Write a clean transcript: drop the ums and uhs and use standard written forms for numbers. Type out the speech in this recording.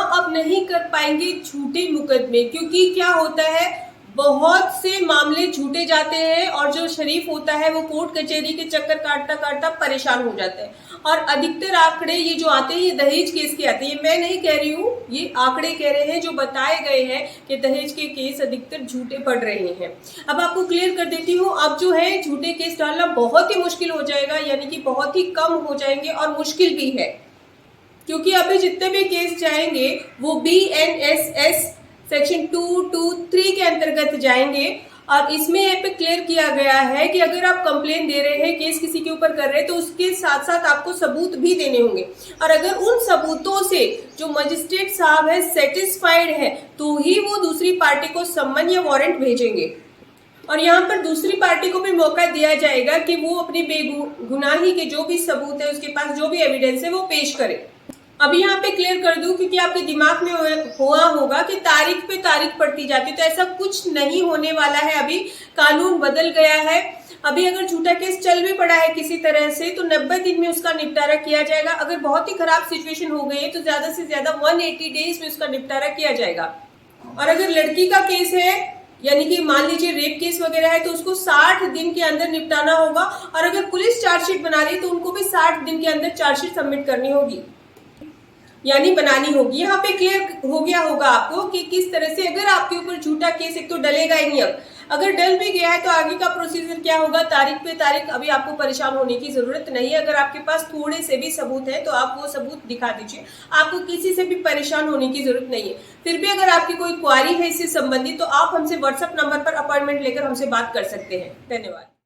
आप अब नहीं कर पाएंगे झूठे मुकदमे, क्योंकि क्या होता है, बहुत से मामले झूठे जाते हैं और जो शरीफ होता है वो कोर्ट कचहरी के चक्कर काटता काटता परेशान हो जाता है। और अधिकतर आंकड़े ये जो आते हैं ये दहेज केस के आते हैं। ये मैं नहीं कह रही हूँ, ये आंकड़े कह रहे हैं जो बताए गए हैं कि दहेज के केस अधिकतर झूठे पड़ रहे हैं। अब आपको क्लियर कर देती हूँ, अब जो है झूठे केस डालना बहुत ही मुश्किल हो जाएगा, यानी कि बहुत ही कम हो जाएंगे और मुश्किल भी है, क्योंकि अभी जितने भी केस जाएंगे वो BNSS सेक्शन 223 के अंतर्गत जाएंगे। और इसमें यहाँ पे क्लियर किया गया है कि अगर आप कंप्लेन दे रहे हैं, केस किसी के ऊपर कर रहे हैं, तो उसके साथ साथ आपको सबूत भी देने होंगे। और अगर उन सबूतों से जो मजिस्ट्रेट साहब है सेटिस्फाइड है, तो ही वो दूसरी पार्टी को सम्मन या वारंट भेजेंगे। और यहाँ पर दूसरी पार्टी को भी मौका दिया जाएगा कि वो अपनी बेगुनाही के जो भी सबूत है, उसके पास जो भी एविडेंस है, वो पेश करे। अभी यहाँ पे क्लियर कर दूं, क्योंकि आपके दिमाग में हुआ होगा कि तारीख पे तारीख पड़ती जाती, तो ऐसा कुछ नहीं होने वाला है। अभी कानून बदल गया है। अभी अगर झूठा केस चल भी पड़ा है किसी तरह से, तो 90 दिन में उसका निपटारा किया जाएगा। अगर बहुत ही खराब सिचुएशन हो गई है तो ज्यादा से ज्यादा 180 डेज में उसका निपटारा किया जाएगा। और अगर लड़की का केस है, यानी कि मान लीजिए रेप केस वगैरह है, तो उसको 60 दिन के अंदर निपटाना होगा। और अगर पुलिस चार्जशीट बना रही है तो उनको भी 60 दिन के अंदर चार्जशीट सबमिट करनी होगी, यानी बनानी होगी। यहाँ पे क्लियर हो गया होगा आपको कि किस तरह से अगर आपके ऊपर झूठा केस, एक तो डलेगा ही नहीं, अब अगर डल भी गया है तो आगे का प्रोसीजर क्या होगा, तारीख पे तारीख। अभी आपको परेशान होने की जरूरत नहीं है। अगर आपके पास थोड़े से भी सबूत है तो आप वो सबूत दिखा दीजिए, आपको किसी से भी परेशान होने की जरूरत नहीं है। फिर भी अगर आपकी कोई क्वारी है इससे संबंधित, तो आप हमसे व्हाट्सएप नंबर पर अपॉइंटमेंट लेकर हमसे बात कर सकते हैं। धन्यवाद।